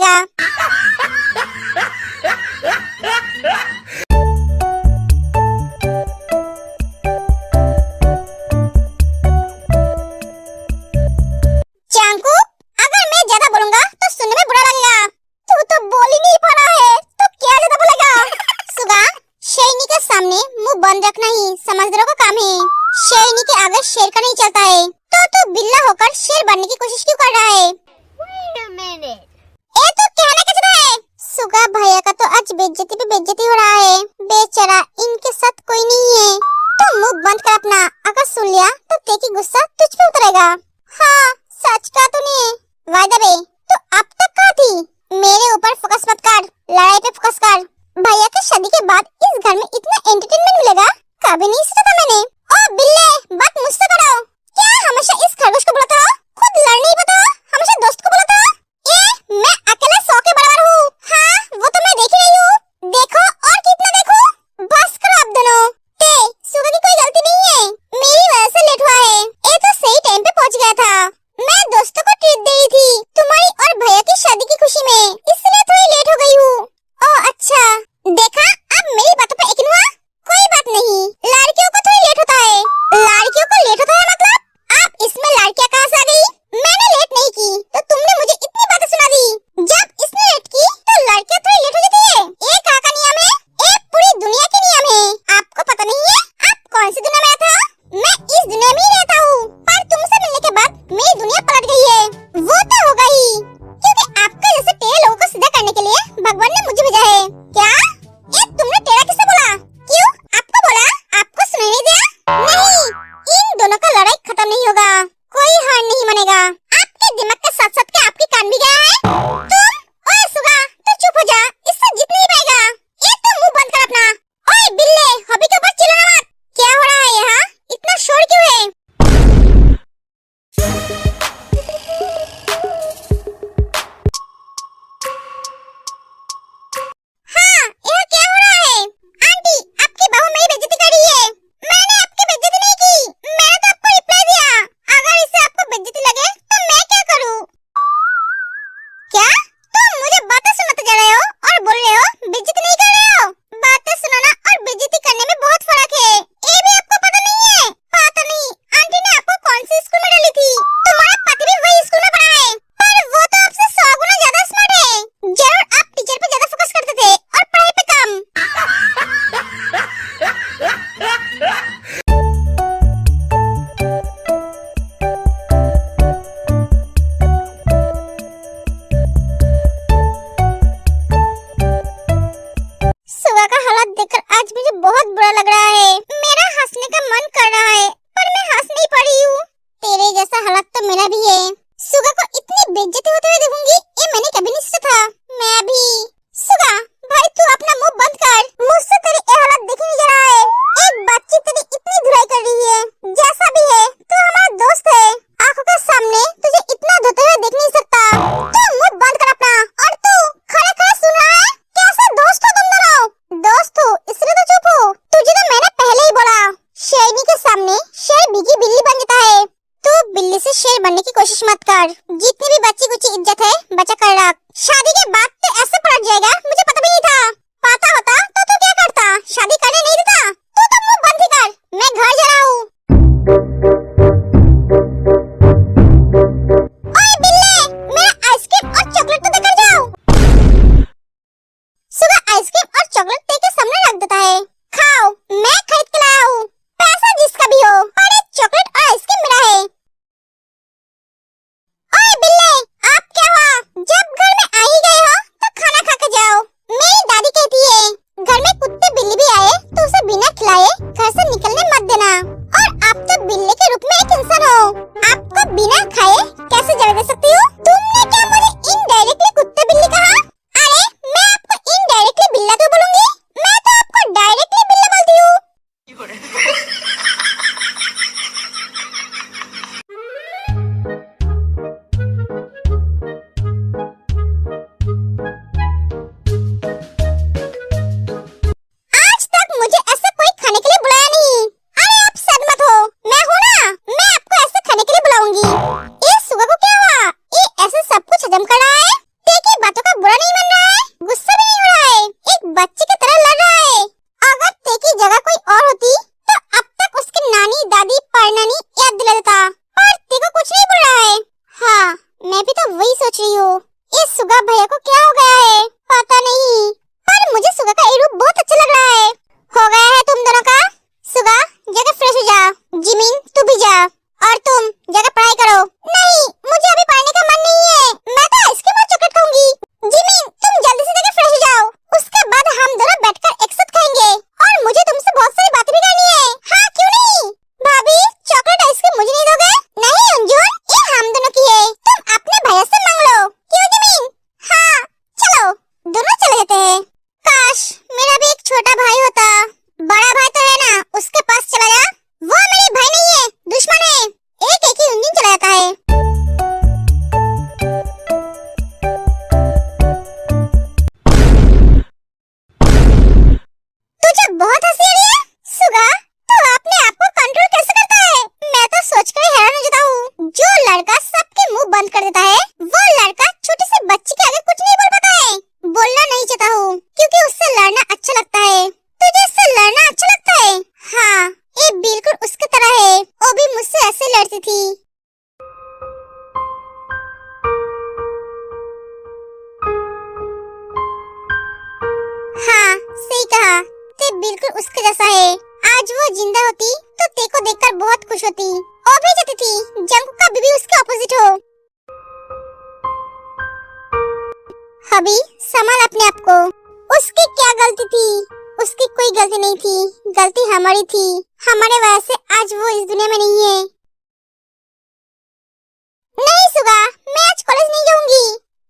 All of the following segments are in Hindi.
लगेगा। चांकू, अगर मैं ज्यादा बोलूंगा तो सुनने में बुरा लगेगा। तू तो बोल ही नहीं पा रहा है तो क्या ज्यादा बोलेगा। सुगा, शेरनी के सामने मुंह बंद रखना ही समझदारों का काम है। शेरनी के आगे शेर का नहीं चलता है, तो तू बिल्ला होकर शेर बनने की कोशिश क्यों कर रहा है? Wait a minute. ए, तू कहना क्या चाहता सही कहा, ते बिल्कुल उसके जैसा है। आज वो जिंदा होती तो ते को देखकर बहुत खुश होती। वो भी चाहती थी जंगकुक का बीबी उसके ऑपोजिट हो। हबी संभाल अपने आप को। उसकी क्या गलती थी? उसकी कोई गलती नहीं थी, गलती हमारी थी। हमारे वजह से आज वो इस दुनिया में नहीं है। नहीं सुगा, मैं आज कॉलेज नहीं जाऊंगी।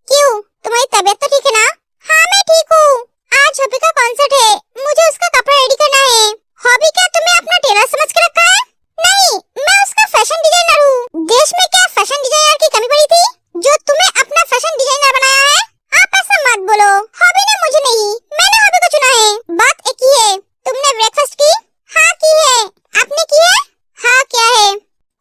क्यों, तुम्हारी तबीयत तो ठीक है ना? हाँ मैं ठीक हूँ। आज हॉबी का कॉन्सर्ट है, मुझे उसका कपड़ा रेडी करना है। हॉबी क्या तुम्हें अपना टेलर समझ के रखा है? नहीं, मैं उसका फैशन डिजाइनर हूँ। देश में क्या फैशन डिजाइनर की कमी पड़ी थी जो तुम्हें अपना फैशन डिजाइनर बनाया है? आप ऐसा मत बोलो, हॉबी ने मुझे नहीं, मैंने हॉबी को चुना है। बात एक ही है। तुमने ब्रेकफास्ट की? हाँ की है। आपने की है? हाँ क्या है।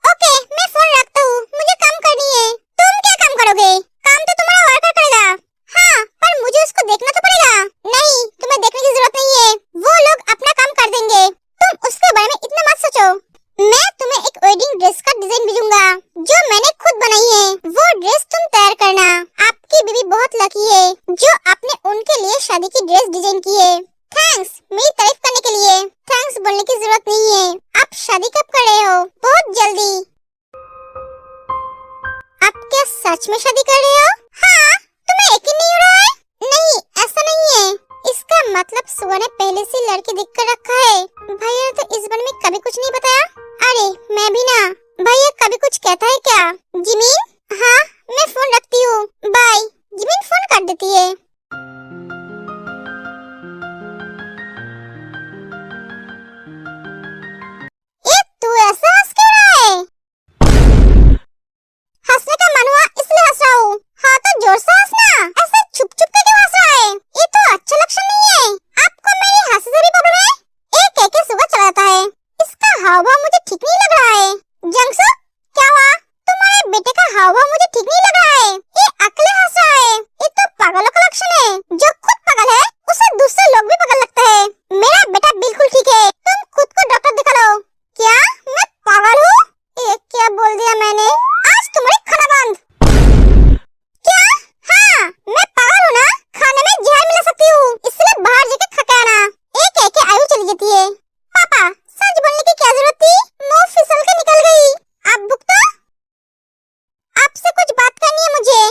ओके मैं फोन रखता हूँ, मुझे काम करनी है। तुम क्या काम करोगे? काम तो तुम्हारा वर्कर करेगा। हाँ पर मुझे उसको देखना तो पड़ेगा। नहीं, तुम्हें देखने की जरूरत नहीं है, वो लोग अपना काम कर देंगे। तुम उसके बारे में इतना मत सोचो। मैं तुम्हें एक वेडिंग ड्रेस का डिजाइन भेजूंगा जो मैंने खुद बनाई है। वो ड्रेस तुम तैयार करना। आपकी बीवी बहुत लकी है जो आपने उनके लिए शादी की ड्रेस डिजाइन की है। थैंक्स मेरी तारीफ करने के लिए। थैंक्स बोलने की जरूरत नहीं है। आप शादी कब कर रहे हो? बहुत जल्दी। आप क्या सच में शादी कर रहे हो? हाँ, तुम्हें यकीन नहीं हो रहा है? नहीं ऐसा नहीं है। इसका मतलब सुगा ने पहले से लड़की देखकर रखा है। भैया तो इस बारे में कभी कुछ नहीं बताया। अरे मैं भी ना। भैया कभी कुछ कहता है क्या? जिमीन? हाँ मैं फोन रखती हूँ, बाय। जिमीन फोन काट देती है। ए तू ऐसा हंस क्यों रहा है? हंसने का मन हुआ इसलिए हंस रहा हूँ। हाँ तो जोर से हंसना, ऐसा छुप छुप के क्यों हंस रहा है? ये तो अच्छा लक्षण नहीं है। आपको मेरी हंसी से भी प्रॉब्लम है? एक कह के सुबह चला जाता है। इसका हाव भाव मुझे ठीक नहीं लग रहा है। जंगसुक क्या हुआ? तुम्हारे बेटे का हाव भाव मुझे ठीक नहीं लग रहा है। ये अकेले हंस रहा है। ये तो पागलों का लक्षण है। जो खुद पागल है उसे दूसरे लोग भी पागल लगता है। मेरा बेटा बिल्कुल ठीक है, तुम खुद को डॉक्टर दिखा लो। क्या मैं पागल हूँ? ये क्या बोल दिया मैंने? आज तुम्हारी खाना बंद। क्या? हाँ मैं पागल हूँ ना, खाने में जहर मिला सकती हूँ, इसलिए बाहर जाके खा के आना। एक कह के आयु चली जाती है। पापा सच बोलने की क्या जरूरत थी? मुंह फिसल के निकल गई। अब भुगतो। आपसे कुछ बात करनी है मुझे।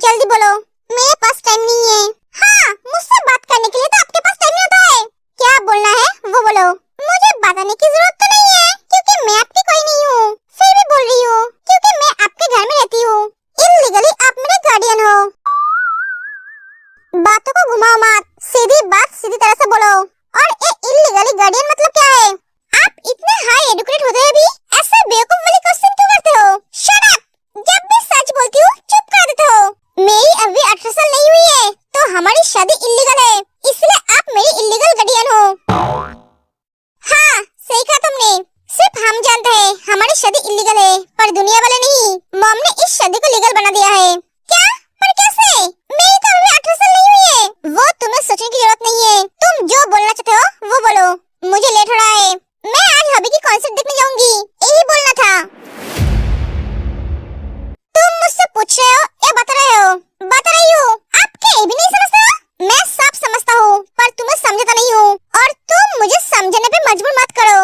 जल्दी बोलो, मेरे पास टाइम नहीं है। हाँ मुझसे बात करने के लिए तो आपके पास टाइम नहीं होता है। क्या बोलना है वो बोलो। मुझे बताने की जरूरत तो नहीं है क्योंकि मैं आपकी कोई नहीं हूँ। फिर भी बोल रही हूँ क्योंकि मैं आपके घर में रहती हूँ। इल्लीगली आप मेरे गार्डियन हो। बातों को घुमाओ मत, सीधी बात सीधी तरह से बोलो। और ये इल्लीगली गार्डियन मतलब क्या है? आप इतने हाई एजुकेटेड होते हुए भी ऐसे बेवकूफ वाली क्वेश्चन क्यों करते हो? Shut up! जब भी सच बोलती हूँ चुप कर देते हो। मेरी अभी 18 साल नहीं हुई है तो हमारी शादी इल्लीगल है, इसलिए आप मेरी इल्लीगल गार्डियन हो। हाँ सही कहा तुमने। सिर्फ हम जानते हैं हमारी शादी इल्लीगल है, पर दुनिया वाले नहीं। मॉम ने इस शादी को लीगल बना दिया है। क्या? पर कैसे? मेरी तो अभी 18 साल नहीं हुई है। वो तुम्हें सोचने की जरूरत नहीं है। तुम जो बोलना चाहते हो वो बोलो। मुझे लेट हो रहा है, मैं आज हॉबी की कॉन्सर्ट देखने जाऊंगी, यही बोलना था। तुम मुझसे पूछ रहे हो या बता रहे हो? बता रही हूँ। आप क्या ये भी नहीं समझते? मैं सब समझता हूँ पर तुम्हें समझता नहीं हूँ, और तुम मुझे समझने पे मजबूर मत करो।